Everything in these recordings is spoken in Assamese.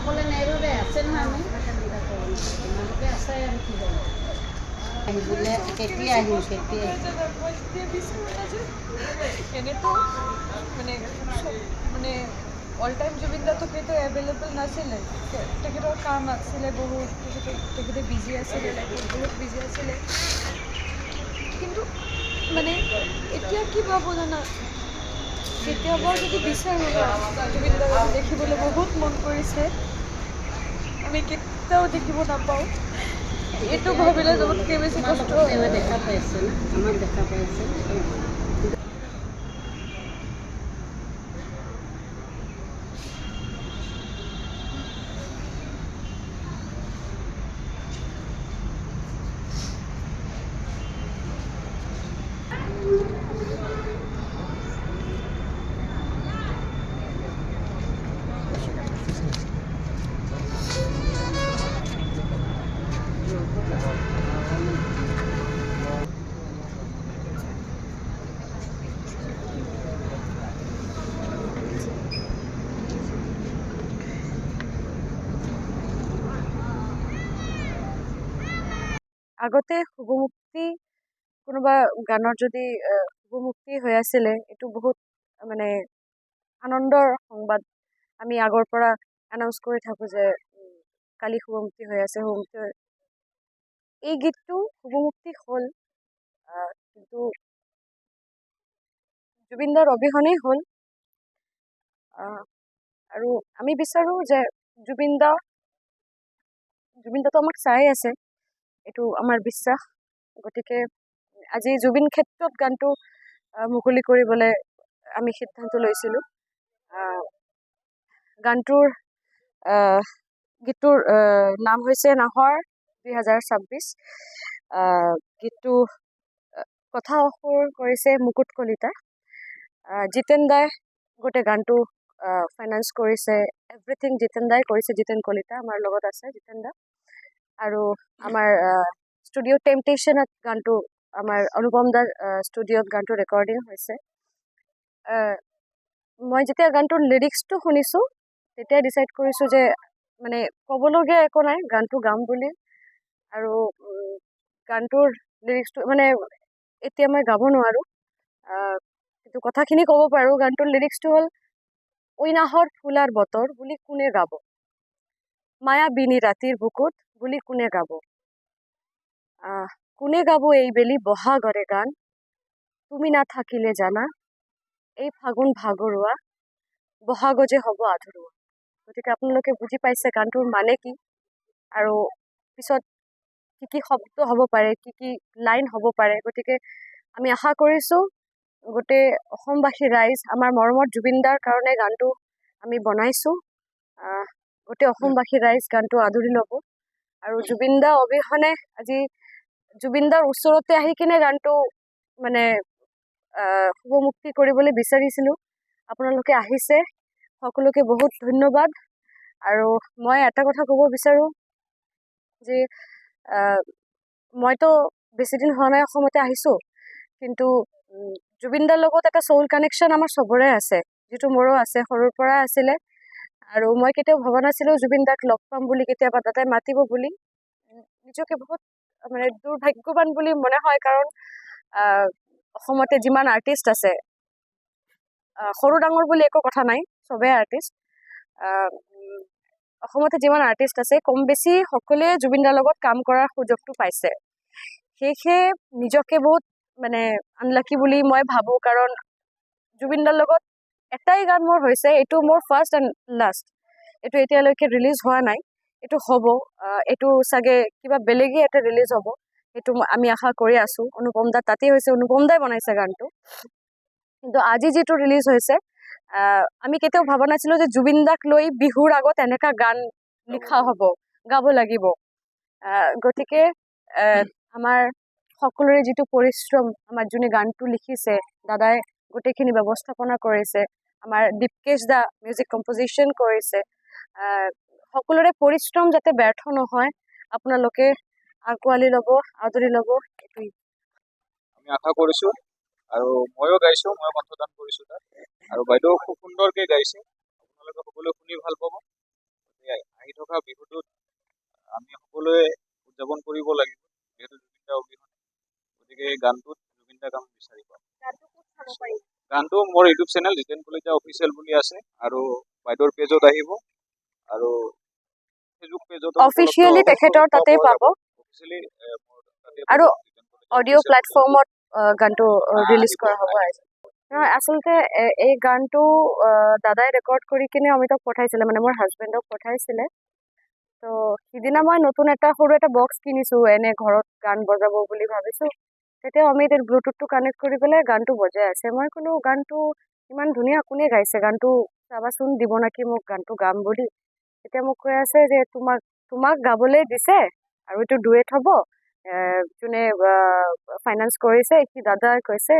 অকলে নেৰোৰে আছে নহয় আমি তোমালোকে আছে আমি কি কৰোঁ আহিলে কেতিয়া আহিম কেতিয়া এনেতো মানে অল টাইম জুবিন দাটো কিন্তু এভেইলেবল নাছিলে তেখেতৰ কাম আছিলে বহুত তেখেতে বিজি আছিলে লাইফত বহুত বিজি আছিলে কিন্তু মানে এতিয়া কি ভাবোঁ জানা কেতিয়াবা যদি বিচাৰোঁ জুবিন দাক দেখিবলৈ বহুত মন কৰিছে আমি কেতিয়াও দেখিব নাপাওঁ এইটো ভাবিলে চবতকৈ বেছি কষ্ট দেখা পাইছে না আমাক দেখা পাইছে আগতে শুভমুক্তি কোনোবা গানৰ যদি শুভমুক্তি হৈ আছিলে এইটো বহুত মানে আনন্দৰ সংবাদ আমি আগৰ পৰা এনাউন্স কৰি থাকোঁ যে কালি শুভমুক্তি হৈ আছে শুভমুক্তি এই গীতটো শুভমুক্তি হ'ল কিন্তু জুবিন দাৰ অবিহনেই হ'ল আৰু আমি বিচাৰোঁ যে জুবিন দাটো আমাক চাই আছে এইটো আমাৰ বিশ্বাস গতিকে আজি জুবিন ক্ষেত্ৰত গানটো মুকলি কৰিবলৈ আমি সিদ্ধান্ত লৈছিলোঁ গানটোৰ গীতটোৰ নাম হৈছে নাহৰ 2026 গীতটো কথা সুৰ কৰিছে মুকুট কলিতা জিতেন দাই গোটেই গানটো ফাইনেন্স কৰিছে এভৰিথিং জিতেন দাই কৰিছে জিতেন কলিতা আমাৰ লগত আছে জিতেন দা আৰু আমাৰ ষ্টুডিঅ' টেম্পটেশ্যনত গানটো আমাৰ অনুপম দাৰ ষ্টুডিঅ'ত গানটো ৰেকৰ্ডিং হৈছে মই যেতিয়া গানটোৰ লিৰিক্সটো শুনিছোঁ তেতিয়া ডিচাইড কৰিছোঁ যে মানে ক'বলগীয়া একো নাই গানটো গাম বুলি আৰু গানটোৰ লিৰিক্সটো মানে এতিয়া মই গাব নোৱাৰোঁ কিন্তু কথাখিনি ক'ব পাৰোঁ গানটোৰ লিৰিক্সটো হ'ল ঐ নাহৰ ফুলাৰ বতৰ বুলি কোনে গাব মায়াবিনী ৰাতিৰ বুকুত বুলি কোনে গাব এই বেলি বহাগৰে গান তুমি নাথাকিলে জানা এই ফাগুন ভাগৰুৱা বহাগ যে হ'ব আধৰুৱা গতিকে আপোনালোকে বুজি পাইছে গানটোৰ মানে কি আৰু পিছত কি কি শব্দ হ'ব পাৰে কি কি লাইন হ'ব পাৰে গতিকে আমি আশা কৰিছোঁ গোটেই অসমবাসী ৰাইজ আমাৰ মৰমৰ জুবিন দাৰ কাৰণে গানটো আমি বনাইছোঁ গোটেই অসমবাসী ৰাইজ গানটো আদৰি ল'ব আৰু জুবিন দা অবিহনে আজি জুবিন দাৰ ওচৰতে আহি কিনে গানটো মানে শুভমুক্তি কৰিবলৈ বিচাৰিছিলোঁ আপোনালোকে আহিছে সকলোকে বহুত ধন্যবাদ আৰু মই এটা কথা ক'ব বিচাৰোঁ যে মইতো বেছিদিন হোৱা নাই অসমতে আহিছোঁ কিন্তু জুবিন দাৰ লগত এটা চৌল কানেকশ্যন আমাৰ চবৰে আছে যিটো মোৰো আছে সৰুৰ পৰা আছিলে আৰু মই কেতিয়াও ভবা নাছিলোঁ জুবিন দাক লগ পাম বুলি কেতিয়াবা দাদাই মাতিব বুলি নিজকে বহুত মানে দুৰ্ভাগ্যৱান বুলি মনে হয় কাৰণ অসমতে যিমান আৰ্টিষ্ট আছে সৰু ডাঙৰ বুলি একো কথা নাই চবেই আৰ্টিষ্ট অসমতে যিমান আৰ্টিষ্ট আছে কম বেছি সকলোৱে জুবিন দাৰ লগত কাম কৰাৰ সুযোগটো পাইছে সেয়েহে নিজকে বহুত মানে আনলাকি বুলি মই ভাবোঁ কাৰণ জুবিন দাৰ লগত এটাই গান মোৰ হৈছে এইটো মোৰ ফাৰ্ষ্ট এণ্ড লাষ্ট এইটো এতিয়ালৈকে ৰিলিজ হোৱা নাই এইটো হ'ব এইটো চাগে কিবা বেলেগেই এটা ৰিলিজ হ'ব সেইটো আমি আশা কৰি আছোঁ অনুপম দা তাতেই হৈছে অনুপম দাই বনাইছে গানটো কিন্তু আজি যিটো ৰিলিজ হৈছে আমি কেতিয়াও ভবা নাছিলোঁ যে জুবিন দাক লৈ বিহুৰ আগত এনেকুৱা গান লিখা হ'ব গাব লাগিব গতিকে আমাৰ সকলোৰে যিটো পৰিশ্ৰম আমাৰ যোনে গানটো লিখিছে দাদাই গোটেইখিনি ব্যৱস্থাপনা কৰিছে আমাৰ দীপকেশ দা মিউজিক কম্পজিশ্যন কৰিছে সকলোৰে পৰিশ্ৰম যাতে ব্যৰ্থ নহয় আপোনালোকে আঁকোৱালি ল'ব আদৰি ল'ব এইটোৱেই আমি আশা কৰিছোঁ আৰু ময়ো গাইছোঁ মই কণ্ঠদান কৰিছোঁ তাত আৰু বাইদেউ খুব সুন্দৰকৈ গাইছে আপোনালোকে সকলোৱে শুনি ভাল পাব কথা বিহুটোত আমি সকলোৱে উদযাপন কৰিব লাগিব যিহেতু জুবিন দা অবিহনে গতিকে এই গানটোত জুবিন দাক আমি বিচাৰি পাওঁ গানটো মোৰ YouTube channel Jiten Kalita official বুলি আছে আৰু বাইদেউৰ পেজত আহিব আৰু ফেচবুক পেজত অফিচিয়েলি তেখেতৰ তাতেই পাব অফিচিয়েলি আৰু অডিঅ' প্লেটফৰ্মত গানটো ৰিলিজ কৰা হ'ব আজি নহয় আচলতে এই গানটো দাদাই ৰেকৰ্ড কৰি কিনে অমিতক পঠাইছিলে মানে মোৰ হাজবেণ্ডক পঠাইছিলে তো সিদিনা মই নতুন সৰু এটা বক্স কিনিছোঁ এনে ঘৰত গান বজাব বুলি ভাবিছোঁ তেতিয়া অমিত ব্লুটুথটো কানেক্ট কৰি পেলাই গানটো বজাই আছে মই ক'লো গানটো ইমান ধুনীয়া কোনে গাইছে গানটো চাবাচোন দিব নেকি মোক গানটো গাম বুলি তেতিয়া মোক কৈ আছে যে তোমাক গাবলৈ দিছে আৰু এইটো ডুৱেট হ'ব যোনে ফাইনেন্স কৰিছে সি দাদাই কৈছে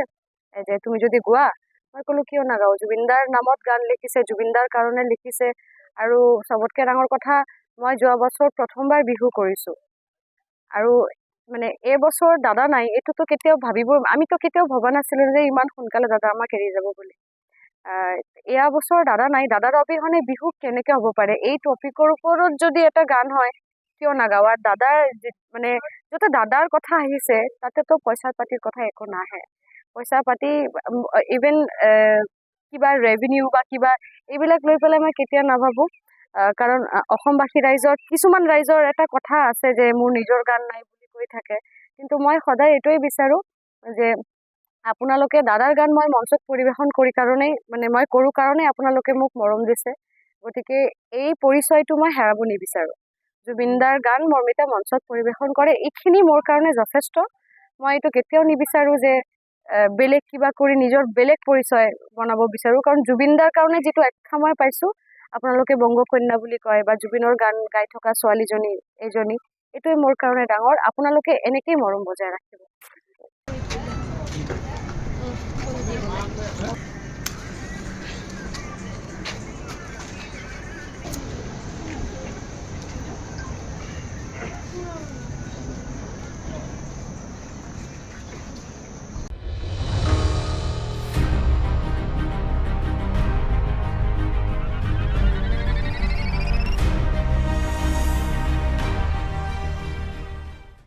যে তুমি যদি গোৱা মই ক'লো কিয় নাগাওঁ জুবিনদাৰ নামত গান লিখিছে জুবিনদাৰ কাৰণে লিখিছে আৰু চবতকৈ ডাঙৰ কথা মই যোৱা বছৰ প্ৰথমবাৰ বিহু কৰিছোঁ আৰু মানে এইবছৰ দাদা নাই এইটোতো কেতিয়াও আমিতো কেতিয়াও ভবা নাছিলোঁ যে ইমান সোনকালে দাদা আমাক এৰি যাব বুলি এয়া বছৰ দাদা নাই দাদাৰ অবিহনে বিহু কেনেকৈ হ'ব পাৰে এই টপিকৰ ওপৰত যদি এটা গান হয় কিয় নাগাওঁ আৰু দাদাৰ মানে য'তে দাদাৰ কথা আহিছে তাতেতো পইচা পাতিৰ কথা একো নাহে পইচা পাতি ইভেন কিবা ৰেভিনিউ বা কিবা এইবিলাক লৈ পেলাই মই কেতিয়া নাভাবোঁ কাৰণ অসমবাসী কিছুমান ৰাইজৰ এটা কথা আছে যে মোৰ নিজৰ গান নাই বুলি কৈ থাকে কিন্তু মই সদায় এইটোৱে বিচাৰোঁ যে আপোনালোকে দাদাৰ গান মই মঞ্চত পৰিৱেশন কৰি কাৰণেই মানে মই কৰোঁ কাৰণেই আপোনালোকে মোক মৰম দিছে গতিকে এই পৰিচয়টো মই হেৰাব নিবিচাৰোঁ জুবিনদাৰ গান মৰ্মিতা মঞ্চত পৰিৱেশন কৰে এইখিনি মোৰ কাৰণে যথেষ্ট মই এইটো কেতিয়াও নিবিচাৰোঁ যে বেলেগ কিবা কৰি নিজৰ বেলেগ পৰিচয় বনাব বিচাৰোঁ কাৰণ জুবিনদাৰ কাৰণে যিটো আখ্যা মই পাইছোঁ আপোনালোকে বংগকন্যা বুলি কয় বা জুবিনৰ গান গাই থকা ছোৱালীজনী এজনী এইটোৱে মোৰ কাৰণে ডাঙৰ আপোনালোকে এনেকেই মৰম বজাই ৰাখিব